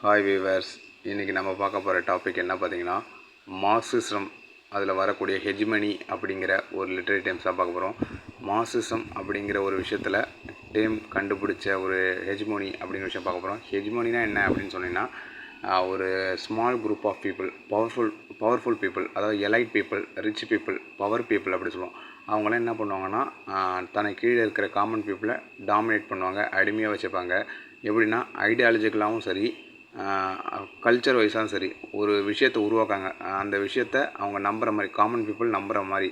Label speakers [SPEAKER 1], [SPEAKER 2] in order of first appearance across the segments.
[SPEAKER 1] Hi viewers, இன்றைக்கி நம்ம பார்க்க போகிற டாபிக் என்ன பார்த்தீங்கன்னா, மார்க்சிசம் அதில் வரக்கூடிய ஹெஜ்மனி அப்படிங்கிற ஒரு லிட்ரரி டேர்ம்ஸ் தான் பார்க்க போகிறோம். மார்க்சிசம் அப்படிங்கிற ஒரு விஷயத்தில் டேர்ம் கண்டுபிடிச்ச ஒரு ஹெஜ்மோனி அப்படிங்கிற விஷயம் பார்க்க போகிறோம். ஹெஜ்மோனினா என்ன அப்படின்னு சொன்னீங்கன்னா, ஒரு small group of people, powerful people, அதாவது elite people, rich people, power people அப்படி சொல்லுவோம். அவங்களாம் என்ன பண்ணுவாங்கன்னா, தனக்கு கீழே இருக்கிற காமன் பீப்புளை டாமினேட் பண்ணுவாங்க, அடிமையாக வச்சுப்பாங்க. எப்படின்னா ஐடியாலஜிக்கலாகவும் சரி, கல்ச்சர் வைஸாகவும் சரி, ஒரு விஷயத்தை உருவாக்காங்க. அந்த விஷயத்தை அவங்க நம்புகிற மாதிரி, காமன் பீப்புள் நம்புகிற மாதிரி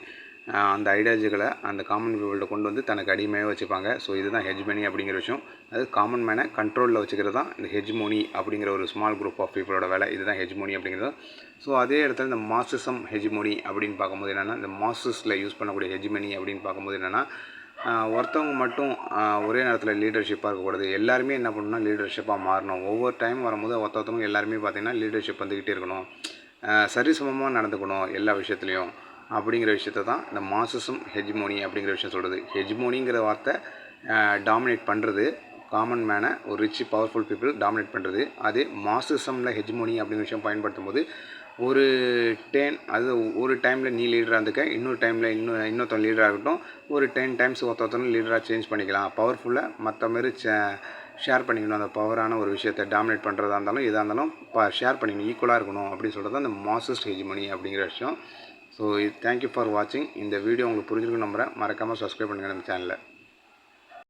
[SPEAKER 1] அந்த ஐடியாலஜிகளை அந்த காமன் பீப்புள்கிட்ட கொண்டு வந்து தனக்கு அடிமையாக வச்சுப்பாங்க. ஸோ இதுதான் ஹெஜ்மனி அப்படிங்கிற விஷயம். அது காமன் மேனை கண்ட்ரோலில் வச்சுக்கிறது தான் இந்த ஹெஜ்மோனி அப்படிங்கிற ஒரு ஸ்மால் குரூப் ஆஃப் பீப்புளோட வேலை. இதுதான் ஹெஜ்மோனி அப்படிங்கிறது. ஸோ அதே இடத்துல இந்த மார்க்சிசம் ஹெஜ்மோனி அப்படின்னு பார்க்கும்போது என்னென்னா, இந்த மார்க்சிஸ்டில் யூஸ் பண்ணக்கூடிய ஹெஜ்மனி அப்படின்னு பார்க்கும்போது என்னென்னா, ஒருத்தவங்க மட்டும் ஒரே நேரத்தில் லீடர்ஷிப்பாக இருக்கக்கூடாது. எல்லாருமே என்ன பண்ணணும்னா லீடர்ஷிப்பாக மாறணும். ஒவ்வொரு டைம் வரும்போது ஒருத்தவங்க எல்லாருமே பார்த்திங்கன்னா லீடர்ஷிப் வந்துக்கிட்டே இருக்கணும், சரிசமமாக நடந்துக்கணும் எல்லா விஷயத்துலையும் அப்படிங்கிற விஷயத்தை தான் இந்த மார்க்சிசம் ஹெஜ்மோனி அப்படிங்கிற விஷயம் சொல்கிறது. ஹெஜ்மோனிங்கிற வார்த்தை டாமினேட் பண்ணுறது காமன் மேனை, ஒரு ரிச் பவர்ஃபுல் பீப்புள் டாமினேட் பண்ணுறது. அதே மார்க்சிசமில் ஹெஜ்மோனி அப்படிங்கிற விஷயம் பயன்படுத்தும் போது ஒரு அது ஒரு டைமில் நீ லீடராக இருந்துக்க, இன்னொரு டைமில் இன்னொருத்தன் லீடராக இருக்கட்டும், ஒரு 10 டைம்ஸ் ஒருத்தவங்க லீடராக சேஞ்ச் பண்ணிக்கலாம். பவர்ஃபுல்லாக மற்ற மாரி ஷேர் பண்ணிக்கணும். அந்த பவரான ஒரு விஷயத்தை டாமினேட் பண்ணுறதா இருந்தாலும் எதாக இருந்தாலும் ஷேர் பண்ணிக்கணும், ஈக்குவலாக இருக்கணும் அப்படின்னு சொல்கிறது தான் இந்த மார்க்சிஸ்ட் ஹெஜ்மனி அப்படிங்கிற விஷயம். ஸோ தேங்க்யூ ஃபார் வாட்சிங். இந்த வீடியோ உங்களுக்கு புரிஞ்சிருக்குன்னு நம்புகிறேன். மறக்காமல் சப்ஸ்கிரைப் பண்ணுங்கள் நம்ம சேனலை.